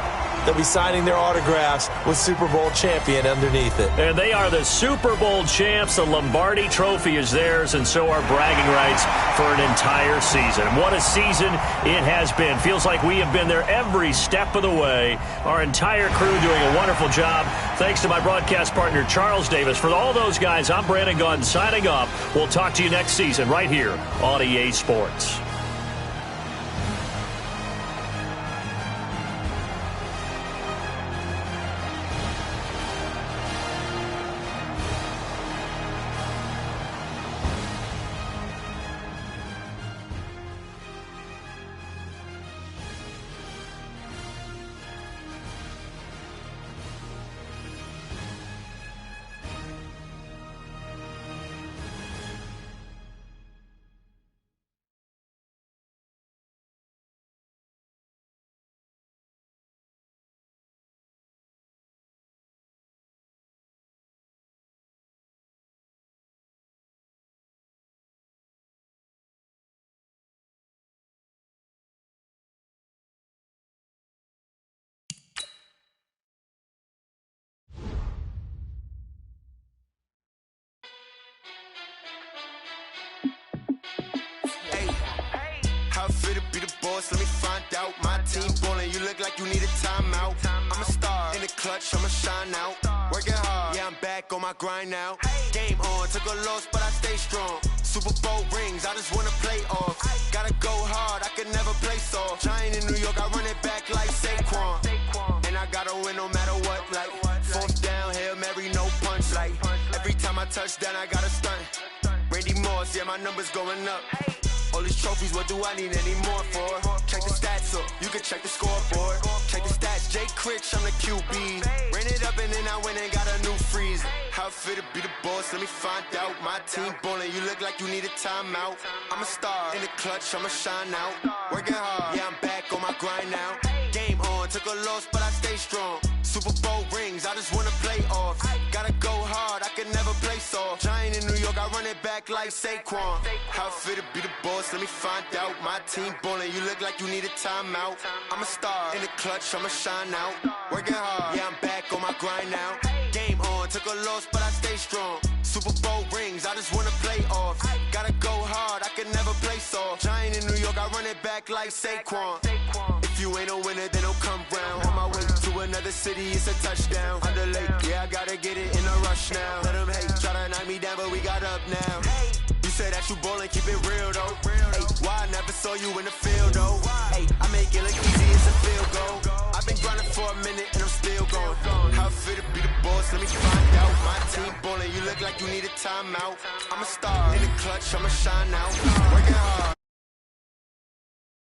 they'll be signing their autographs with Super Bowl champion underneath it. And they are the Super Bowl champs. The Lombardi Trophy is theirs, and so are bragging rights for an entire season. What a season it has been. Feels like we have been there every step of the way. Our entire crew doing a wonderful job. Thanks to my broadcast partner, Charles Davis. For all those guys, I'm Brandon Gaudin signing off. We'll talk to you next season right here on EA Sports. How fit to be the boss? Let me find out. My team ballin', you look like you need a timeout. I'm a star in the clutch, I'ma shine out. Working hard, yeah, I'm back on my grind now. Game on, took a loss, but I stay strong. Super Bowl rings, I just wanna play off. Gotta go hard, I can never play soft. Giant in New York, I run it back like Saquon. And I gotta win no matter what, like fourth down, Hail Mary, no punch. Like every time I touch down, I gotta stunt. Randy Moss, yeah, my numbers going up. All these trophies, what do I need any more for? Check the stats up, you can check the scoreboard. Check the stats, Jay Critch, I'm the QB. Ran it up and then I went and got a new freeze. How fit to be the boss, let me find out. My team ballin', you look like you need a timeout. I'm a star in the clutch, I'ma shine out. Working hard, yeah, I'm back on my grind now. Game on, took a loss, but I stay strong. Super Bowl rings, I just wanna play off. Gotta go hard, I can never play soft. Giant in New York, I run it back like Saquon. How fit to be the boss, let me find out. My team ballin', you look like you need a timeout. I'm a star in the clutch, I'ma shine out. Working hard, yeah, I'm back on my grind now. Game on, took a loss, but I stay strong. Super Bowl rings, I just wanna play off. Gotta go hard, I can never play soft. Giant in New York, I run it back like Saquon. If you ain't a winner, then don't come round. On my way to another city, it's a touchdown. Under lake, yeah, I gotta get it in a rush now. Let them hate, try to knock me down, but we got up now. You said that you ballin', keep it real though. Hey, why I never saw you in the field though? Hey, I make it look easy, it's a field goal. I've been grinding for a minute and I'm still going. How fit to be the boss, let me find out. My team ballin', you look like you need a timeout. I'm a star in the clutch, I'ma shine out. Working hard.